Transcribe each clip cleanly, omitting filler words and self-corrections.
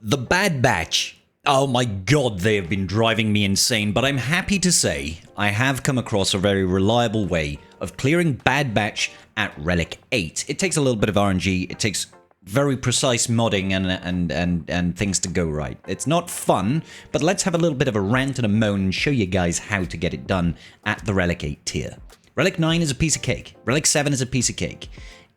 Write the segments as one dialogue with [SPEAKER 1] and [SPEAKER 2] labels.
[SPEAKER 1] The Bad Batch. Oh my god, they have been driving me insane, but I'm happy to say I have come across a very reliable way of clearing Bad Batch at Relic 8. It takes a little bit of RNG, it takes very precise modding and things to go right. It's not fun, but let's have a little bit of a rant and a moan and show you guys how to get it done at the Relic 8 tier. Relic 9 is a piece of cake. Relic 7 is a piece of cake.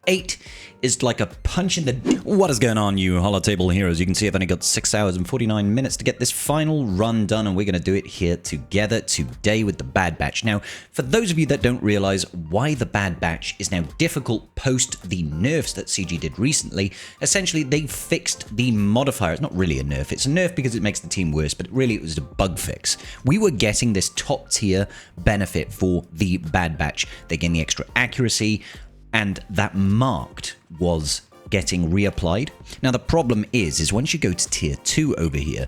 [SPEAKER 1] 8 is like a punch in the... What is going on, you holotable heroes? You can see I've only got 6 hours and 49 minutes to get this final run done, and we're going to do it here together today with the Bad Batch. Now, for those of you that don't realize why the Bad Batch is now difficult post the nerfs that CG did recently, essentially they fixed the modifier. It's not really a nerf. It's a nerf because it makes the team worse, but really it was a bug fix. We were getting this top tier benefit for the Bad Batch. They gain the extra accuracy, and that marked was getting reapplied. Now the problem is once you go to tier 2 over here,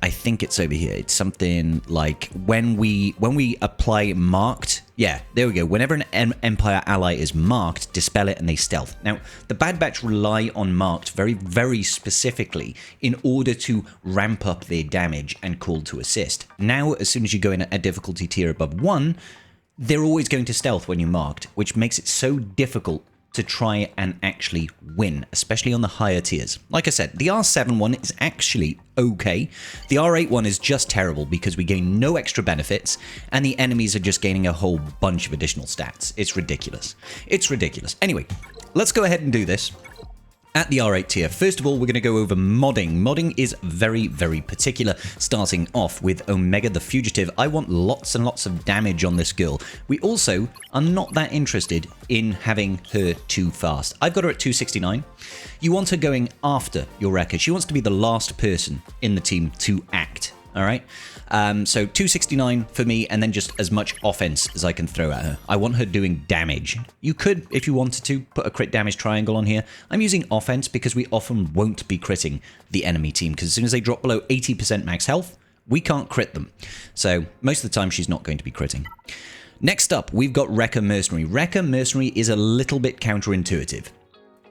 [SPEAKER 1] I think it's over here, it's something like when we apply marked, yeah, there we go, whenever an Empire ally is marked, dispel it and they stealth. Now the Bad Batch rely on marked very, very specifically in order to ramp up their damage and call to assist. Now as soon as you go in a difficulty tier above 1, they're always going to stealth when you're marked, which makes it so difficult to try and actually win, especially on the higher tiers. Like I said, the R7 one is actually okay. The R8 one is just terrible because we gain no extra benefits and the enemies are just gaining a whole bunch of additional stats. It's ridiculous. It's ridiculous. Anyway, let's go ahead and do this. At the R8 tier, first of all, we're going to go over modding. Modding is very, very particular, starting off with Omega the Fugitive. I want lots and lots of damage on this girl. We also are not that interested in having her too fast. I've got her at 269. You want her going after your Wrecker. She wants to be the last person in the team to act. All right, so 269 for me, and then just as much offense as I can throw at her. I want her doing damage. You could, if you wanted to, put a crit damage triangle on here. I'm using offense because we often won't be critting the enemy team, because as soon as they drop below 80% max health, we can't crit them. So most of the time, she's not going to be critting. Next up, we've got Wrecker Mercenary. Wrecker Mercenary is a little bit counterintuitive.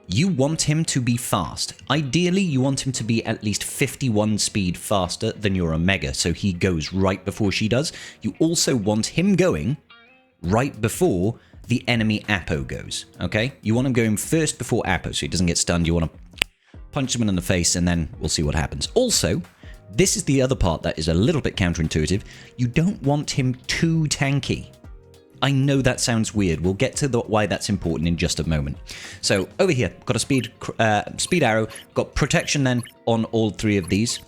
[SPEAKER 1] You want him to be fast. Ideally, you want him to be at least 51 speed faster than your Omega, so he goes right before she does. You also want him going right before the enemy Apo goes, okay? You want him going first before Apo, so he doesn't get stunned. You want to punch him in the face, and then we'll see what happens. Also, this is the other part that is a little bit counterintuitive. You don't want him too tanky. I know that sounds weird. We'll get to why that's important in just a moment. So over here, got a speed arrow, got protection then on all three of these.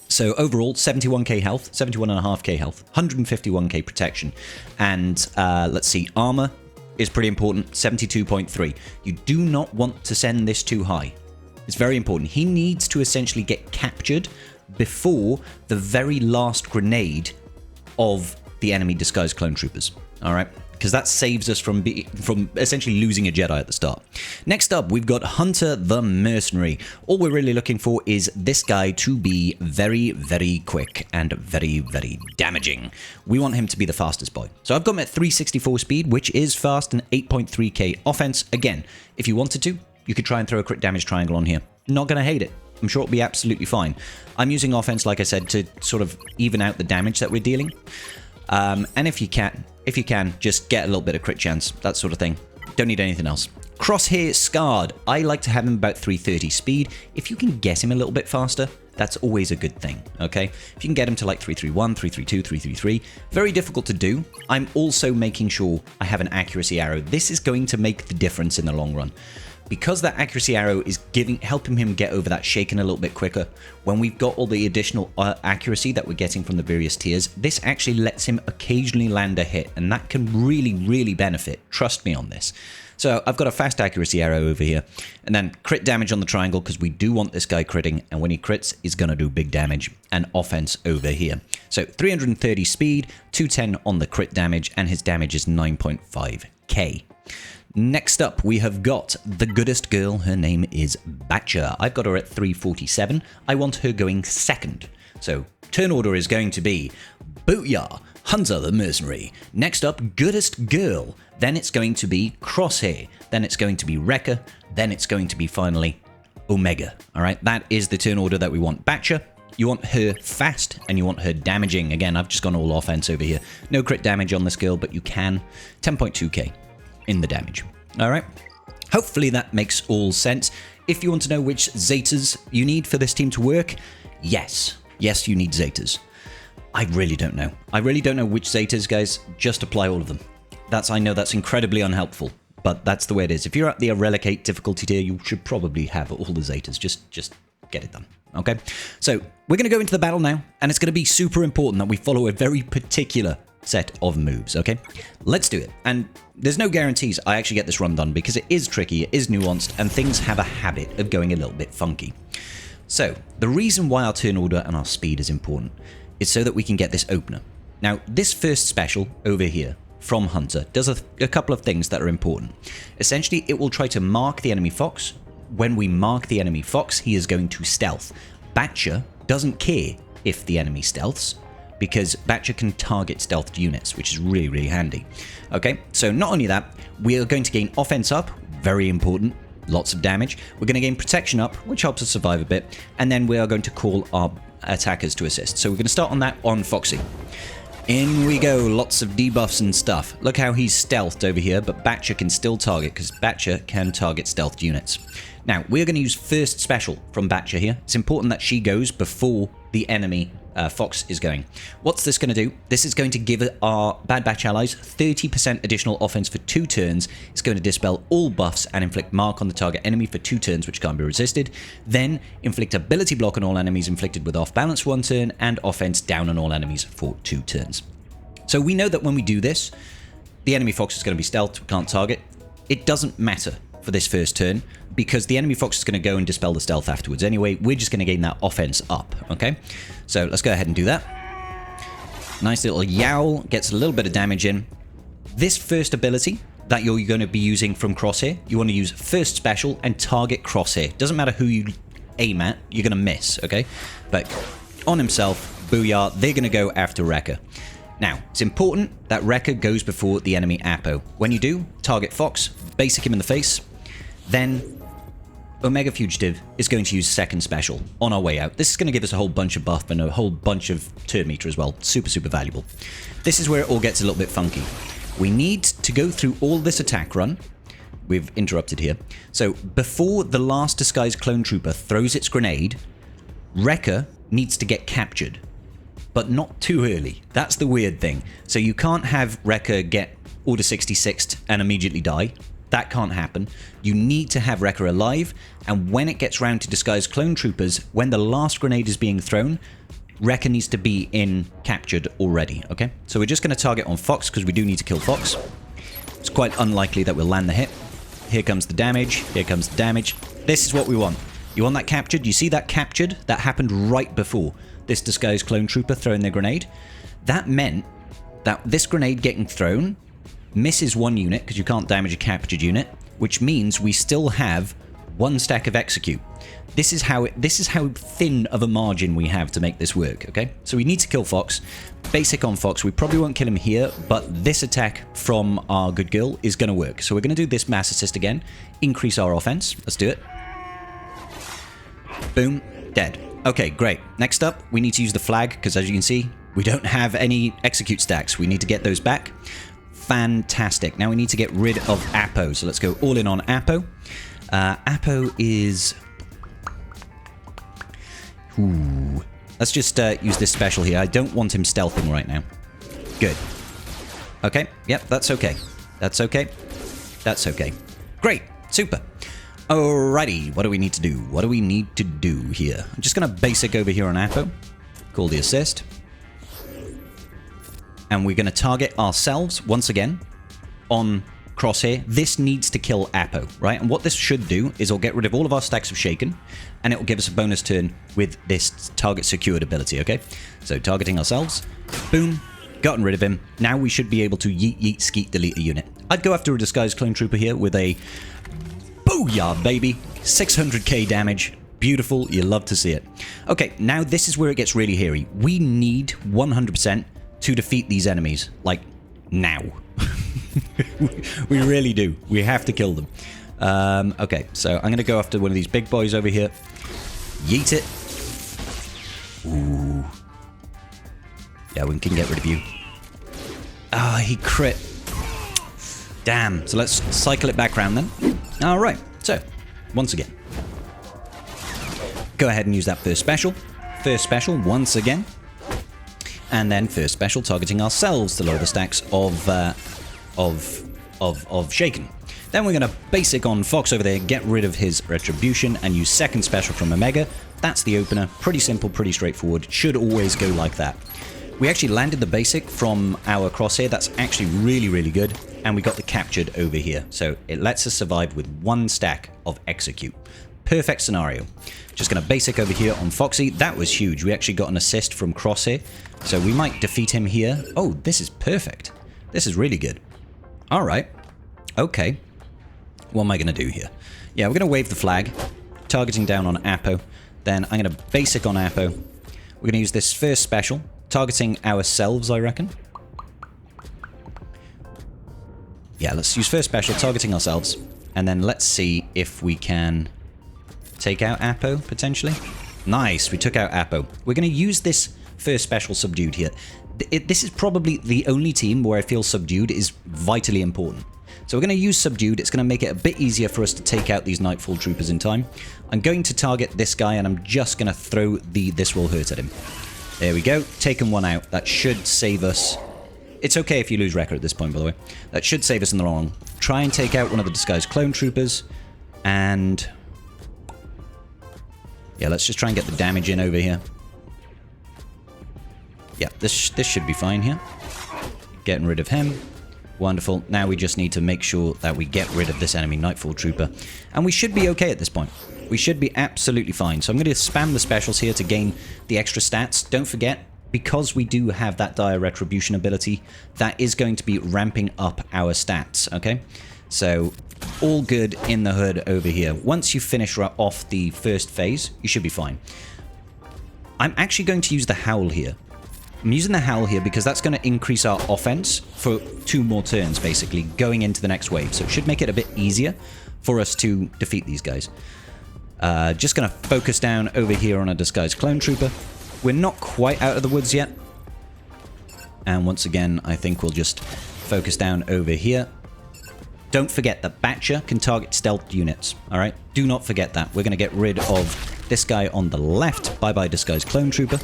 [SPEAKER 1] So overall, 71k health, 71.5k health, 151k protection. And let's see, armor is pretty important, 72.3. You do not want to send this too high. It's very important. He needs to essentially get captured before the very last grenade of the enemy disguised clone troopers. All right, because that saves us from essentially losing a Jedi at the start. Next up, we've got Hunter the Mercenary. All we're really looking for is this guy to be very, very quick and very, very damaging. We want him to be the fastest boy. So I've got him at 364 speed, which is fast, and 8.3k offense. Again, if you wanted to, you could try and throw a crit damage triangle on here. Not going to hate it. I'm sure it'll be absolutely fine. I'm using offense, like I said, to sort of even out the damage that we're dealing. And if you can, just get a little bit of crit chance, that sort of thing. Don't need anything else. Crosshair Scarred. I like to have him about 330 speed. If you can get him a little bit faster, that's always a good thing, okay? If you can get him to like 331, 332, 333, very difficult to do. I'm also making sure I have an accuracy arrow. This is going to make the difference in the long run. Because that accuracy arrow is helping him get over that shaken a little bit quicker, when we've got all the additional accuracy that we're getting from the various tiers, this actually lets him occasionally land a hit, and that can really, really benefit. Trust me on this. So I've got a fast accuracy arrow over here, and then crit damage on the triangle, because we do want this guy critting, and when he crits, he's going to do big damage, and offense over here. So 330 speed, 210 on the crit damage, and his damage is 9.5k. Next up, we have got the goodest girl. Her name is Batcher. I've got her at 347. I want her going second. So turn order is going to be Booyah, Hunter the Mercenary. Next up, goodest girl. Then it's going to be Crosshair. Then it's going to be Wrecker. Then it's going to be finally Omega. All right, that is the turn order that we want. Batcher, you want her fast and you want her damaging. Again, I've just gone all offense over here. No crit damage on this girl, but you can 10.2k in the damage. All right, hopefully that makes all sense. If you want to know which Zetas you need for this team to work, yes, you need Zetas. I really don't know. I really don't know which Zetas, guys. Just apply all of them. I know that's incredibly unhelpful, but that's the way it is. If you're at the Relic 8 difficulty tier, you should probably have all the Zetas. Just get it done. Okay? So, we're going to go into the battle now, and it's going to be super important that we follow a very particular set of moves, okay? Let's do it. And there's no guarantees I actually get this run done, because it is tricky, it is nuanced, and things have a habit of going a little bit funky. So, the reason why our turn order and our speed is important is so that we can get this opener. Now, this first special over here from Hunter does a couple of things that are important. Essentially, it will try to mark the enemy fox. When we mark the enemy fox, he is going to stealth. Batcher doesn't care if the enemy stealths, because Batcher can target stealthed units, which is really, really handy. Okay, so not only that, we are going to gain offense up, very important, lots of damage. We're going to gain protection up, which helps us survive a bit, and then we are going to call our attackers to assist. So we're going to start on that on Foxy. In we go, lots of debuffs and stuff. Look how he's stealthed over here, but Batcher can still target, because Batcher can target stealthed units. Now, we're going to use first special from Batcher here. It's important that she goes before the enemy Fox is going. What's this going to do? This is going to give our Bad Batch allies 30% additional offense for 2 turns. It's going to dispel all buffs and inflict mark on the target enemy for 2 turns, which can't be resisted. Then inflict ability block on all enemies inflicted with off balance for 1 turn, and offense down on all enemies for 2 turns. So we know that when we do this, the enemy Fox is going to be stealthed, we can't target. It doesn't matter for this first turn, because the enemy Fox is going to go and dispel the stealth afterwards anyway. We're just going to gain that offense up, okay? So let's go ahead and do that. Nice little yowl, gets a little bit of damage in. This first ability that you're going to be using from Crosshair, you want to use first special and target Crosshair. Doesn't matter who you aim at, you're going to miss, okay? But on himself, booyah, they're going to go after Wrecker. Now, it's important that Wrecker goes before the enemy Apo. When you do, target Fox, basic him in the face, then Omega Fugitive is going to use second special on our way out. This is going to give us a whole bunch of buff and a whole bunch of turn meter as well. Super, super valuable. This is where it all gets a little bit funky. We need to go through all this attack run. We've interrupted here. So before the last disguised clone trooper throws its grenade, Wrecker needs to get captured, but not too early. That's the weird thing. So you can't have Wrecker get Order 66'd and immediately die. That can't happen. You need to have Wrecker alive, and when it gets round to disguised clone troopers, when the last grenade is being thrown, Wrecker needs to be in captured already, okay? So we're just going to target on Fox, because we do need to kill Fox. It's quite unlikely that we'll land the hit. Here comes the damage. Here comes the damage. This is what we want. You want that captured? You see that captured? That happened right before this disguised clone trooper throwing their grenade. That meant that this grenade getting thrown misses 1 unit, because you can't damage a captured unit, which means we still have 1 stack of execute. This is how thin of a margin we have to make this work, okay? So we need to kill Fox. Basic on Fox. We probably won't kill him here, but this attack from our good girl is going to work. So we're going to do this mass assist again. Increase our offense. Let's do it. Boom. Dead. Okay, great. Next up, we need to use the flag, because as you can see, we don't have any execute stacks. We need to get those back. Fantastic. Now we need to get rid of Apo. So let's go all in on Apo. Apo is... Ooh. Let's just use this special here. I don't want him stealthing right now. Good. Okay. Yep, that's okay. That's okay. That's okay. Great. Super. Alrighty. What do we need to do? What do we need to do here? I'm just going to basic over here on Apo. Call the assist. And we're going to target ourselves, once again, on Crosshair. This needs to kill Apo, right? And what this should do is it'll get rid of all of our stacks of Shaken, and it will give us a bonus turn with this target secured ability, okay? So targeting ourselves, boom, gotten rid of him. Now we should be able to yeet, yeet, skeet, delete a unit. I'd go after a disguised clone trooper here with a booyah, baby. 600k damage. Beautiful. You love to see it. Okay, now this is where it gets really hairy. We need 100% to defeat these enemies, like, now. We really do. We have to kill them. Okay, so I'm going to go after one of these big boys over here. Yeet it. Ooh. Yeah, we can get rid of you. Ah, he crit. Damn. So let's cycle it back around then. All right. So, once again. Go ahead and use that first special. First special once again. And then first special targeting ourselves to lower the stacks of Shaken. Then we're going to basic on Fox over there, get rid of his Retribution, and use second special from Omega. That's the opener. Pretty simple, pretty straightforward. Should always go like that. We actually landed the basic from our crosshair. That's actually really, really good. And we got the captured over here. So it lets us survive with one stack of execute. Perfect scenario. Just going to basic over here on Foxy. That was huge. We actually got an assist from crosshair. So we might defeat him here. Oh, this is perfect. This is really good. All right. Okay. What am I going to do here? Yeah, we're going to wave the flag. Targeting down on Apo. Then I'm going to basic on Apo. We're going to use this first special. Targeting ourselves, I reckon. Yeah, let's use first special, targeting ourselves. And then let's see if we can take out Apo, potentially. Nice, we took out Apo. We're going to use this first special subdued here. This is probably the only team where I feel subdued is vitally important. So we're going to use subdued. It's going to make it a bit easier for us to take out these Nightfall troopers in time. I'm going to target this guy, and I'm just going to throw the This Will Hurt at him. There we go. Taken one out. That should save us. It's okay if you lose record at this point, by the way. That should save us in the long run. Try and take out one of the disguised clone troopers. And yeah, let's just try and get the damage in over here. Yeah, this should be fine here. Getting rid of him. Wonderful. Now we just need to make sure that we get rid of this enemy Nightfall trooper. And we should be okay at this point. We should be absolutely fine. So I'm going to spam the specials here to gain the extra stats. Don't forget, because we do have that dire retribution ability, that is going to be ramping up our stats, okay? So all good in the hood over here. Once you finish off the first phase, you should be fine. I'm actually going to use the Howl here. I'm using the Howl here because that's going to increase our offense for 2 more turns, basically, going into the next wave. So it should make it a bit easier for us to defeat these guys. Just going to focus down over here on a disguised clone trooper. We're not quite out of the woods yet. And once again, I think we'll just focus down over here. Don't forget that Batcher can target stealth units, alright? Do not forget that. We're going to get rid of this guy on the left. Bye-bye, disguised clone trooper.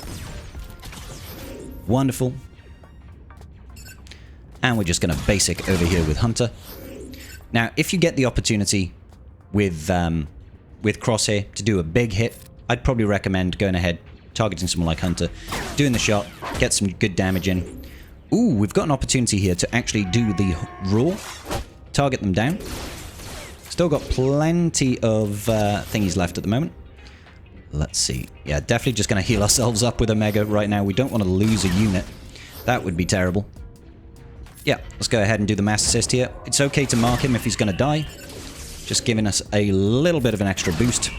[SPEAKER 1] Wonderful. And we're just going to basic over here with Hunter. Now, if you get the opportunity with Crosshair to do a big hit, I'd probably recommend going ahead, targeting someone like Hunter, doing the shot, get some good damage in. Ooh, we've got an opportunity here to actually do the Roar, target them down. Still got plenty of thingies left at the moment. Let's see. Yeah, definitely just going to heal ourselves up with Omega right now. We don't want to lose a unit. That would be terrible. Yeah, let's go ahead and do the mass assist here. It's okay to mark him if he's going to die. Just giving us a little bit of an extra boost.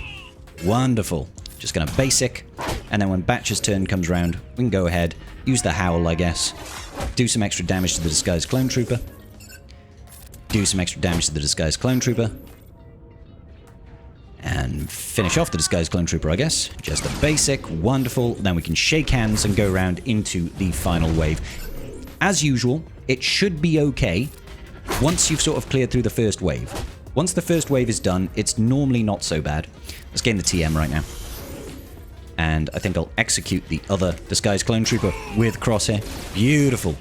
[SPEAKER 1] Wonderful. Just going to basic. And then when Batch's turn comes around, we can go ahead, use the Howl, I guess. Do some extra damage to the disguised clone trooper. Do some extra damage to the disguised clone trooper. And finish off the disguised clone trooper, I guess. Just a basic. Wonderful. Then we can shake hands and go around into the final wave. As usual, it should be okay once you've sort of cleared through the first wave. Once the first wave is done, it's normally not so bad. Let's gain the TM right now. And I think I'll execute the other disguised clone trooper with Crosshair. Beautiful.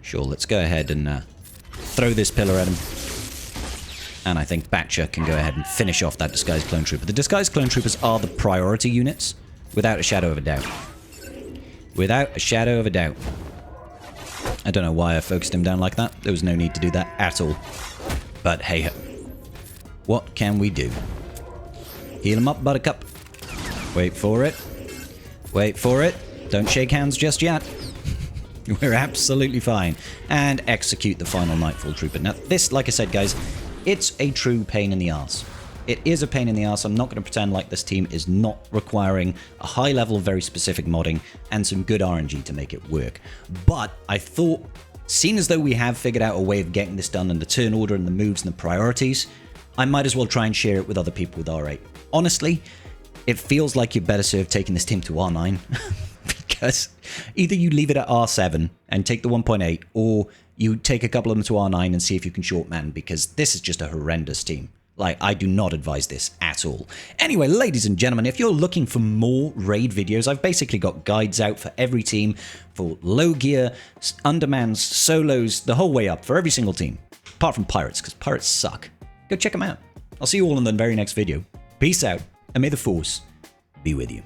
[SPEAKER 1] Sure, let's go ahead and throw this pillar at him. And I think Batcher can go ahead and finish off that disguised clone trooper. The disguised clone troopers are the priority units, without a shadow of a doubt. Without a shadow of a doubt. I don't know why I focused him down like that. There was no need to do that at all. But hey, what can we do? Heal him up, Buttercup. Wait for it. Wait for it. Don't shake hands just yet. We're absolutely fine. And execute the final Nightfall Trooper. Now this, like I said, guys, it's a true pain in the arse. It is a pain in the arse. I'm not going to pretend like this team is not requiring a high level of very specific modding and some good RNG to make it work. But I thought Seeing as though we have figured out a way of getting this done and the turn order and the moves and the priorities, I might as well try and share it with other people with R8. Honestly, it feels like you're better served taking this team to R9 because either you leave it at R7 and take the 1.8, or you take a couple of them to R9 and see if you can short man, because this is just a horrendous team. Like, I do not advise this at all. Anyway, ladies and gentlemen, if you're looking for more raid videos, I've basically got guides out for every team, for low gear, undermans, solos, the whole way up, for every single team. Apart from pirates, because pirates suck. Go check them out. I'll see you all in the very next video. Peace out, and may the force be with you.